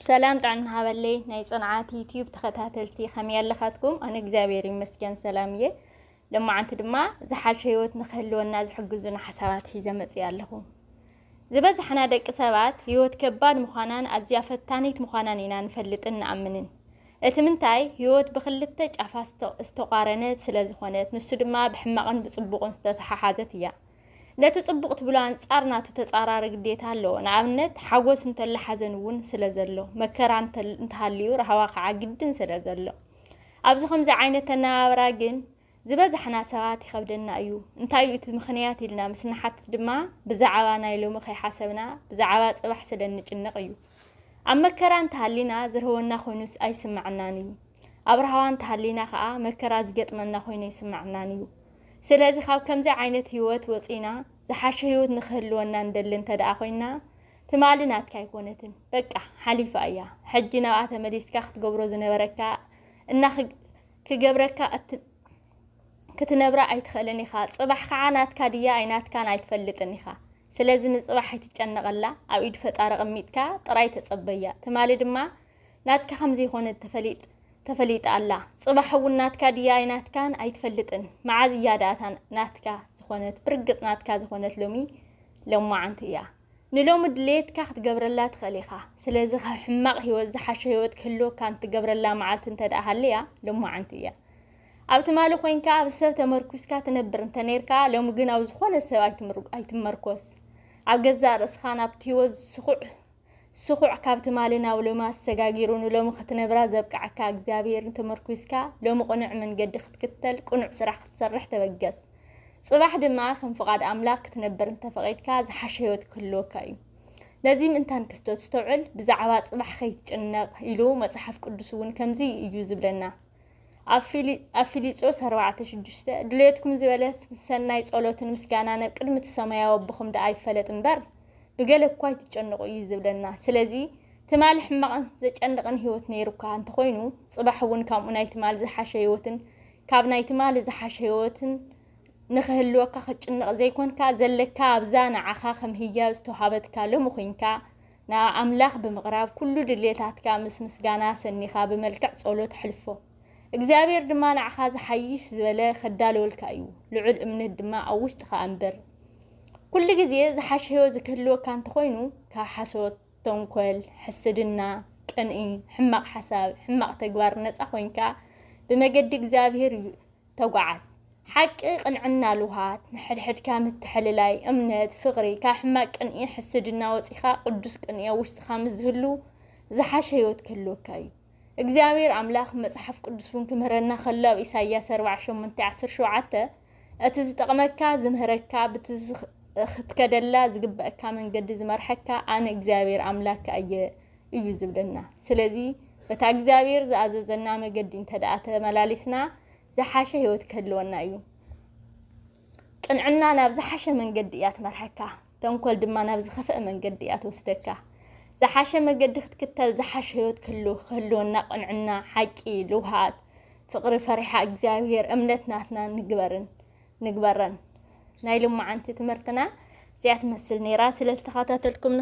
سلام طعن هابلي ناي صنعات يوتيوب تخاتلتي خمي لخاتكم انا اغزابير يمسكن سلاميه لما عنت دما زحاش هيوت نخلونا زحجزونا حسابات حيزه مصي اللهو زبزحنا دق سبات هيوت كباد مخانان ازيا فتانيت مخانان ኢና نفلطن نامنن اتمنتاي هيوت بخلته ጫፋ استقارنت ስለዝኾነት ንሱ ድማ ብሕማቅን ብጽቡቅን ዝተተሓሓዘት እያ ነቲ ጽቡቅት ብሎ አንጻር ናቱ ተጻራሪ ግዴታ ኣሎ ንኣብነት ሓጎስ እንተለ ሓዘን እውን ስለዘሎ መከራ እንተሃልዩ ረሃዋ ከዓ ግድን ስለዘሎ ኣብዚ ከምዚ ዓይነት ተናብራ ግን ዝበዝሕና ሰባት ይኸብደና እዩ እንታይ እዩ እቲ ምኽንያት ኢልና ምስናሓት ድማ ብዛዕባ ናይ ሎሚ ኸይሓሰብና ብዛዕባ ጽባሕ ስለንጭነቕ እዩ ኣብ መከራ እንተሃሊና ዝረህወና ኮይኑስ ኣይስማዕናን እዩ ኣብ ረሃዋን እንተሃሊና ከዓ መከራ ዝገጥመና ኮይኑ ይስማዕናን እዩ ስለዚህ ካብ ከምዚ ዓይነት ህይወት ወፂና ዝሓሸ ህይወት ንኽህልወና እንደሊ እንተደኣ ኮይና ትማልናትካ ኣይኮነትን በቃ ሓሊፋ እያ ሕጂ ናብኣ ተመሊስካ ክትገብሮ ዝነበረካ እና ክገብረካ ክትነብራ ኣይትኽእልን ኢኻ ጽባሕ ከዓ ናትካ ድያ ኣይናትካን ኣይትፈልጥን ኢኻ ስለዚህ ንጽባሕ ኣይትጨነቐላ ኣብ ኢድ ፈጣሪ ቀሚጥካ ጥራይ ተጸበያ ትማሊ ድማ ናትካ ከምዚ ይኾነ ተፈሊጥ ኣላ ጽባሕ እውን ናትካ ድያ ኣይናትካን ኣይትፈልጥን መዓዝ እያዳታ ናትካ ዝኾነት ብርግጽ ናትካ ዝኾነት ሎሚ ለማዓንቲ እያ ንሎሚ ድሌትካ ክትገብረላ ትኽእል ኢኻ ስለዚህ ካብ ሕማቕ ህይወት ዝሓሸ ህይወት ክህልወካ እንትገብረላ መዓልቲ እንተደኣ ሃልያ ለማዓንቲ እያ ኣብ ትማሊ ኮይንካ ኣብ ሰብ ተመርኩስካ ትነብር እንተ ነርካ ሎሚ ግን ኣብ ዝኾነ ሰብ ኣይትመርኮስ ኣብ ገዛእ ርእስኻ ናብቲ ህይወት ስኹዕ ካብ ትማሊ ናብ ሎሚ ኣሰጋጊሩ ንሎሚ ክትነብራ ዘብቃዕካ እግዚኣብሔር ተመርኩስካ ሎሚ ቁኑዕ መንገዲ ክትክተል ቁኑዕ ስራሕ ክትሰርሕ ተበገስ ጽባሕ ድማ ከም ፍቓድ ኣምላኽ ክትነብር እንተፈቒድካ ዝሓሸ ህይወት ክህልወካ እዩ ነዚ ምእንታን ክስተት ዝተውዕል ብዛዕባ ጽባሕ ከይትጭነቕ ኢሉ መጽሓፍ ቅዱስ እውን ከምዚ እዩ ዝብለና ኣብ ፊልጵስዩስ 4:6 ድሌትኩም ዝበለስ ሰናይ ጸሎትን ምስጋናን ኣብ ቅድሚ ሰማያዊ ኣቦኹም ደኣ ይፈለጥ እምበር ብገለ እኳ ይትጨነቁ እዩ ዝብለና ስለዚ ትማሊ ሕማቕን ዘጨንቕን ህይወት ነይሩካ እንተኮይኑ ጽባሕ እውን ከምኡ ናይ ትማሊ ዝሓሸ ህይወትን ካብ ናይ ትማሊ ዝሓሸ ህይወትን ንኽህልወካ ክትጭንቕ ዘይኮንካ ዘለካ ኣብዛ ንዓኻ ከም ህያብ ዝተዋሃበትካ ሎሚ ኮይንካ ናብ ኣምላኽ ብምቕራብ ኩሉ ድሌታትካ ምስ ምስጋና ሰኒኻ ብመልክዕ ጸሎት ሕልፎ እግዚአብሔር ድማ ንዓኻ ዝሓይሽ ዝበለ ከዳልወልካ እዩ ልዑል እምነት ድማ ኣብ ውሽጥኻ እምበር ኩሉ ግዜ ዝሓሸ ህይወት ዝክህልወካ እንተኮይኑ ካብ ሓሶት ተንኮል ሕስድና ቅንኢ ሕማቕ ሓሳብ ሕማቕ ተግባር ነፃ ኮይንካ ብመገዲ እግዚአብሔር ተጓዓዝ ሓቂ ቅንዕና ልውሃት ንሕድሕድካ ምትሕልላይ እምነት ፍቕሪ ካብ ሕማቕ ቅንኢ ሕስድና ወፂኻ ቅዱስ ቅንኢ ኣብ ውሽጥኻ ምስ ዝህሉ ዝሓሸ ህይወት ክህልወካ እዩ እግዚአብሔር ኣምላኽ መጽሓፍ ቅዱስ እውን ክምህረና ከሎ ኣብ ኢሳይያስ 48:17 እቲ ዝጠቕመካ ዝምህረካ ክትከደላ ዝግበአካ መንገዲ ዝመርሐካ ኣነ እግዚአብሔር ኣምላክ እዩ ዝብለና ስለዚ በታ እግዚአብሔር ዝኣዘዘና መገዲ እንተደኣ ተመላሊስና ዝሓሸ ህይወት ክህልወና እዩ ቅንዕና ናብ ዝሓሸ መንገዲ እያ ትመርሐካ ተንኮል ድማ ናብ ዝኸፍአ መንገዲ እያ ትወስደካ ዝሓሸ መንገዲ ክትክተል ዝሓሸ ህይወት ክህልወና ቅንዕና ሓቂ ልውሃት ፍቕሪ ፈሪሓ እግዚአብሔር እምነት ናትና ንግበረን ናይ ሎማዓንቲ ትምህርትና እዚኣ ትመስል ነይራ ስለዝተኸታተልኩም